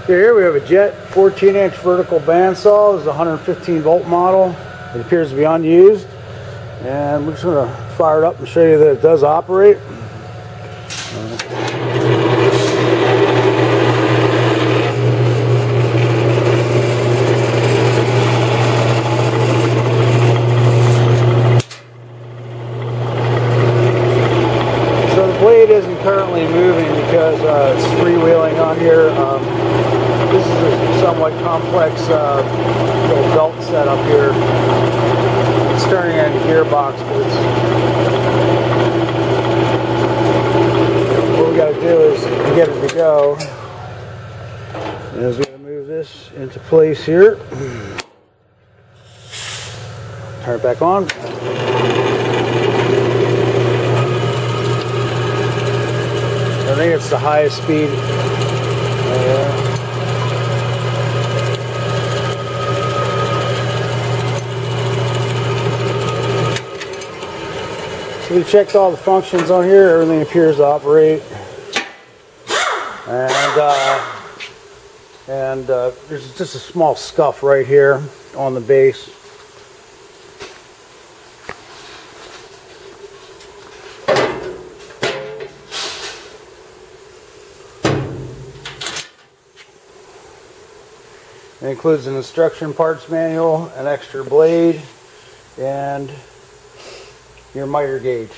Here we have a Jet 14-inch vertical bandsaw. This is a 115 volt model. It appears to be unused. And we're just going to fire it up and show you that it does operate. So the blade isn't currently moving because it's freewheeling on here. This is a somewhat complex little belt setup here. It's turning into gearbox, but what we got to do is get it to go. And we're going to move this into place here. Turn it back on. I think it's the highest speed. So we checked all the functions on here. Everything appears to operate. And there's just a small scuff right here on the base. It includes an instruction parts manual, an extra blade, and your miter gauge.